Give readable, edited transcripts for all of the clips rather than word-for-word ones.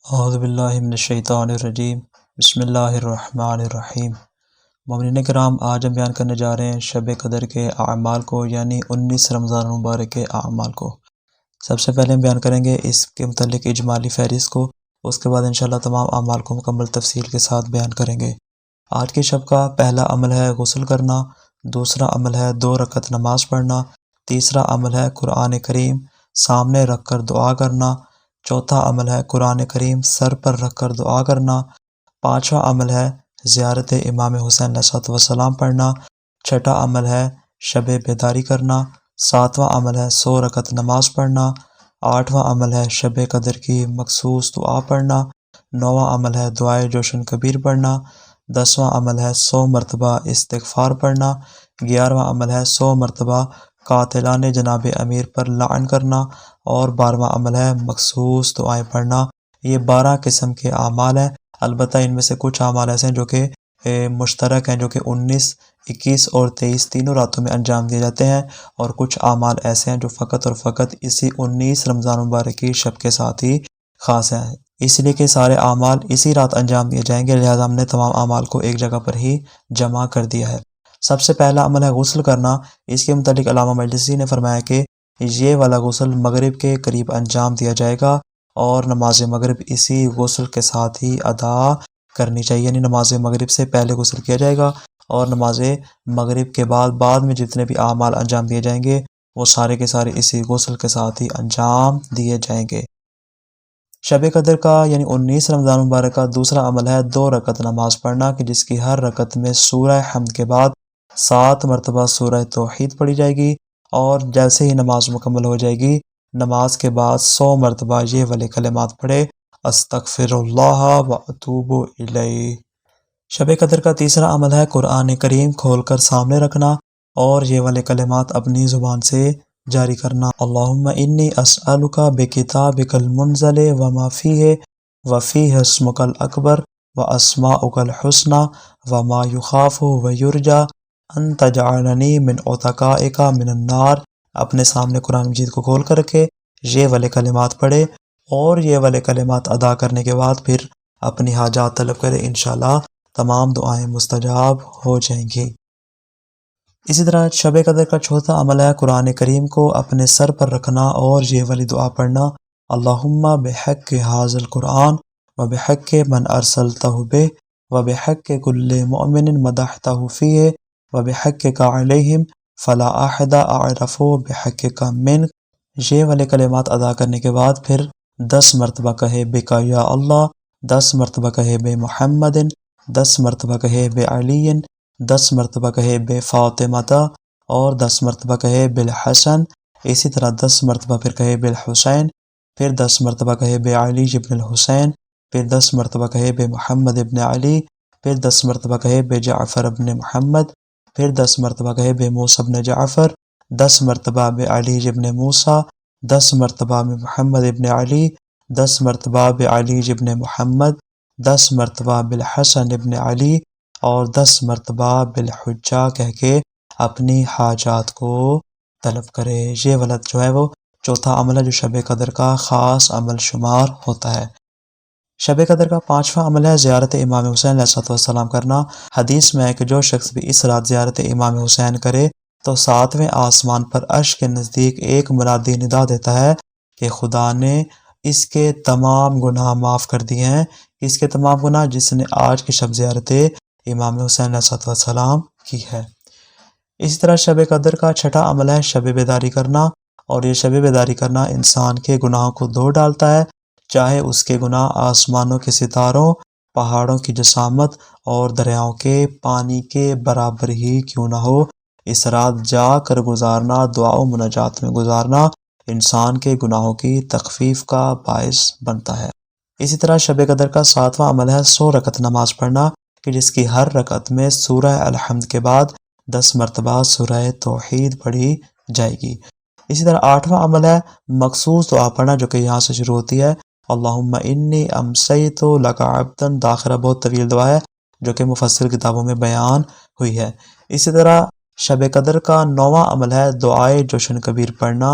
اعوذ باللہ من الشیطان الرجیم بسم اللہ الرحمن الرحیم۔ مومنین کرام، آج ہم بیان کرنے جا رہے ہیں شب قدر کے اعمال کو، یعنی 19 رمضان مبارک کے اعمال کو۔ سب سے پہلے ہم بیان کریں گے اس کے متعلق اجمالی فہرست کو، اس کے بعد انشاءاللہ تمام اعمال کو مکمل تفصیل کے ساتھ بیان کریں گے۔ آج کی شب کا پہلا عمل ہے غسل کرنا، دوسرا عمل ہے 2 رکعت نماز پڑھنا، تیسرا عمل ہے قرآن کریم سامنے رکھ کر دعا کرنا، چوتھا عمل ہے قرآن کریم سر پر رکھ کر دعا کرنا، پانچواں عمل ہے زیارت امام حسین علیہ السلام پڑھنا، چھٹا عمل ہے شب بیداری کرنا، ساتواں عمل ہے 100 رکعت نماز پڑھنا، آٹھواں عمل ہے شب قدر کی مخصوص دعا پڑھنا، نواں عمل ہے دعائے جوشن کبیر پڑھنا، 10واں عمل ہے 100 مرتبہ استغفار پڑھنا، 11واں عمل ہے 100 مرتبہ قاتلان جناب امیر پر لعن کرنا، اور 12واں عمل ہے مخصوص دعائیں پڑھنا۔ یہ 12 قسم کے اعمال ہیں، البتہ ان میں سے کچھ اعمال ایسے ہیں جو کہ مشترک ہیں، جو کہ 19، 21 اور 23 تینوں راتوں میں انجام دیے جاتے ہیں، اور کچھ اعمال ایسے ہیں جو فقط اور فقط اسی 19 رمضان مبارک کی شب کے ساتھ ہی خاص ہیں، اس لیے کہ سارے اعمال اسی رات انجام دیے جائیں گے، لہذا ہم نے تمام اعمال کو ایک جگہ پر ہی جمع کر دیا ہے۔ سب سے پہلا عمل ہے غسل کرنا۔ اس کے متعلق علامہ مجلسی نے فرمایا کہ یہ والا غسل مغرب کے قریب انجام دیا جائے گا، اور نماز مغرب اسی غسل کے ساتھ ہی ادا کرنی چاہیے، یعنی نماز مغرب سے پہلے غسل کیا جائے گا، اور نماز مغرب کے بعد میں جتنے بھی اعمال انجام دیے جائیں گے وہ سارے کے سارے اسی غسل کے ساتھ ہی انجام دیے جائیں گے۔ شب قدر کا یعنی 19 رمضان مبارک کا دوسرا عمل ہے 2 رکعت نماز پڑھنا، کہ جس کی ہر رکعت میں سورہ حمد کے بعد 7 مرتبہ سورہ توحید پڑھی جائے گی، اور جیسے ہی نماز مکمل ہو جائے گی نماز کے بعد 100 مرتبہ یہ والے کلمات پڑھے، استغفر اللہ و اتوب الیہ۔ شب قدر کا تیسرا عمل ہے قرآن کریم کھول کر سامنے رکھنا، اور یہ والے کلمات اپنی زبان سے جاری کرنا۔ اللہم انی اسألک بکتابک المنزل وما فیہ وفیہ اسمک الاکبر واسماؤک الحسنی وما یخاف ویرجا ان تجعلنی من عتقائک من النار۔ اپنے سامنے قرآن مجید کو کھول کر رکھے، یہ والے کلمات پڑھے، اور یہ والے کلمات ادا کرنے کے بعد پھر اپنی حاجات طلب کرے، انشاءاللہ تمام دعائیں مستجاب ہو جائیں گی۔ اسی طرح شب قدر کا چوتھا عمل ہے قرآن کریم کو اپنے سر پر رکھنا اور یہ والی دعا پڑھنا، اللہم بحق ھذا القرآن وبحق من ارسلتہ بہ وبحق کل مؤمن مدحتہ فیہ وبحقک علیہم فلا احد اعرف بحقک منک۔ یہ والے کلمات ادا کرنے کے بعد پھر 10 مرتبہ کہے بکا یا اللہ، 10 مرتبہ کہے بے محمد، 10 مرتبہ کہے بے علی، 10 مرتبہ کہے بے فاطمہ، اور 10 مرتبہ کہے بالحسن۔ اسی طرح 10 مرتبہ پھر کہے بالحسین، پھر 10 مرتبہ کہے بے علی ابن الحسین، پھر 10 مرتبہ کہے بے محمد ابن علی، پھر 10 مرتبہ کہے بے جعفر ابن محمد، پھر 10 مرتبہ کہے بے موسیٰ ابن جعفر، 10 مرتبہ بے علی ابن موسیٰ، 10 مرتبہ بے محمد ابن علی، 10 مرتبہ بے علی ابن محمد، 10 مرتبہ بالحسن ابن علی، اور 10 مرتبہ بالحجہ کہہ کے اپنی حاجات کو طلب کرے۔ یہ ولد جو ہے وہ چوتھا عمل ہے جو شب قدر کا خاص عمل شمار ہوتا ہے۔ شب قدر کا پانچواں عمل ہے زیارت امام حسین علیہ السلام کرنا۔ حدیث میں ہے کہ جو شخص بھی اس رات زیارت امام حسین کرے تو 7ویں آسمان پر عرش کے نزدیک ایک منادی ندا دیتا ہے کہ خدا نے اس کے تمام گناہ معاف کر دیے ہیں، اس کے تمام گناہ جس نے آج کی شب زیارت امام حسین علیہ السلام کی ہے۔ اسی طرح شب قدر کا چھٹا عمل ہے شب بیداری کرنا، اور یہ شب بیداری کرنا انسان کے گناہوں کو دھو ڈالتا ہے، چاہے اس کے گناہ آسمانوں کے ستاروں، پہاڑوں کی جسامت اور دریاؤں کے پانی کے برابر ہی کیوں نہ ہو۔ اس رات جا کر گزارنا، دعا و مناجات میں گزارنا انسان کے گناہوں کی تخفیف کا باعث بنتا ہے۔ اسی طرح شب قدر کا 7واں عمل ہے 100 رکعت نماز پڑھنا، کہ جس کی ہر رکعت میں سورہ الحمد کے بعد 10 مرتبہ سورہ توحید پڑھی جائے گی۔ اسی طرح 8واں عمل ہے مخصوص دعا پڑھنا، جو کہ یہاں سے شروع ہوتی ہے اللہم انی امسیت لک عبدا، داخلہ بہت طویل دعا ہے جو کہ مفسر کتابوں میں بیان ہوئی ہے۔ اسی طرح شب قدر کا 9واں عمل ہے دعائے جوشن کبیر پڑھنا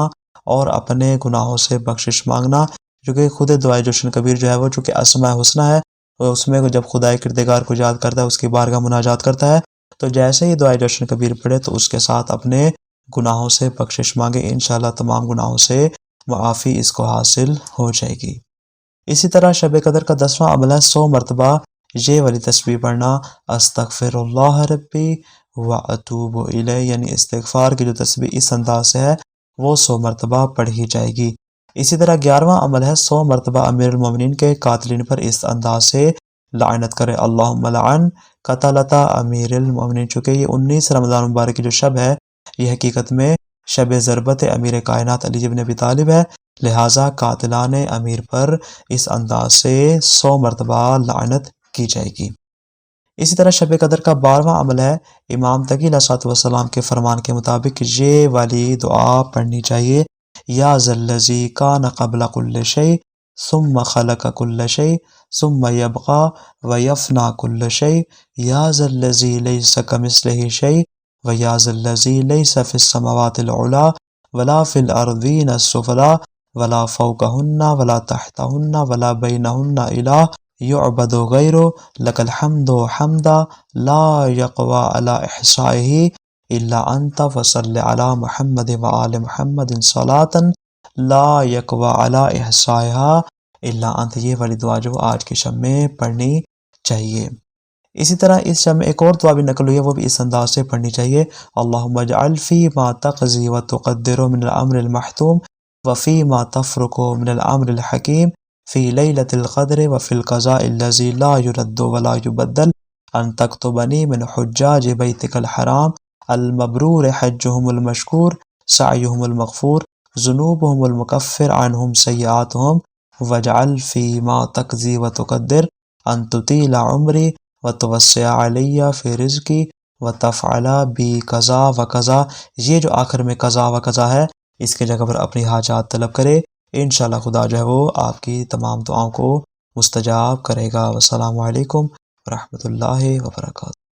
اور اپنے گناہوں سے بخشش مانگنا، چونکہ خود دعائے جشن کبیر جو ہے وہ چونکہ اسماء حسنہ ہے، اور اس میں جب خدائے کردگار کو یاد کرتا ہے، اس کی بارگاہ مناجات کرتا ہے، تو جیسے ہی دعائے جشن کبیر پڑھے تو اس کے ساتھ اپنے گناہوں سے بخشش مانگے، انشاءاللہ تمام گناہوں سے معافی اس کو حاصل ہو جائے گی۔ اسی طرح شب قدر کا 10واں عمل ہے 100 مرتبہ یہ والی تسبیح پڑھنا، استغفر اللہ ربی واتوب الیہ، یعنی استغفار کی جو تسبیح اس انداز سے ہے وہ 100 مرتبہ پڑھی جائے گی۔ اسی طرح 11واں عمل ہے 100 مرتبہ امیر المومنین کے قاتلین پر اس انداز سے لعنت کرے، اللہم لعن قتلۃ امیر المومنین۔ چونکہ یہ 19 رمضان مبارک کی جو شب ہے یہ حقیقت میں شب ضربت امیر کائنات علی بن ابی طالب ہے، لہٰذا قاتلان امیر پر اس انداز سے 100 مرتبہ لعنت کی جائے گی۔ اسی طرح شب قدر کا 12واں عمل ہے امام تقی علیہ الصلوۃ والسلام کے فرمان کے مطابق یہ والی دعا پڑھنی چاہیے، یا ذا الذی کان قبل کل شیء ثم خلق کل شیء ثم یبقی ویفنی کل شیء، یا ذا الذی لیس کمثلہ شیء ویا ذا الذی لیس فی السماوات العلی ولا فی الارضین السفلی ولا فوقہن ولا تحتہن ولا بینہن الہ یعبد غیر لک الحمد حمدا لا یقوی علی احصائہ الا انت وصل علی محمد وآل محمد صلاۃ لا یقوی علی احصائہا الا انت۔ یہ والی دعا جو آج کی شب میں پڑھنی چاہیے۔ اسی طرح اس شب میں ایک اور دعا بھی نقل ہوئی ہے، وہ بھی اس انداز سے پڑھنی چاہیے، اللہم اجعل فی ما تقضی وتقدر من الامر المحتوم وفی ما تفرق من الامر الحکیم فی لیلۃ القدر وفی القضاء الذی لا يرد ولا يبدل ان تکتبنی من حجاج بیتک الحرام المبرور حجهم المشکور سعیهم المغفور ذنوبهم المکفر عنهم سیئاتهم واجعل فی ما تقضی وتقدر ان تطیل عمری وتوسع علی فی رزقی وتفعل بی قضا و قضا۔ یہ جو آخر میں قضا و قضا ہے اس کے جگہ پر اپنی حاجات طلب کرے، انشاءاللہ خدا جو ہے وہ آپ کی تمام دعاؤں کو مستجاب کرے گا۔ والسلام علیکم ورحمۃ اللہ وبرکاتہ۔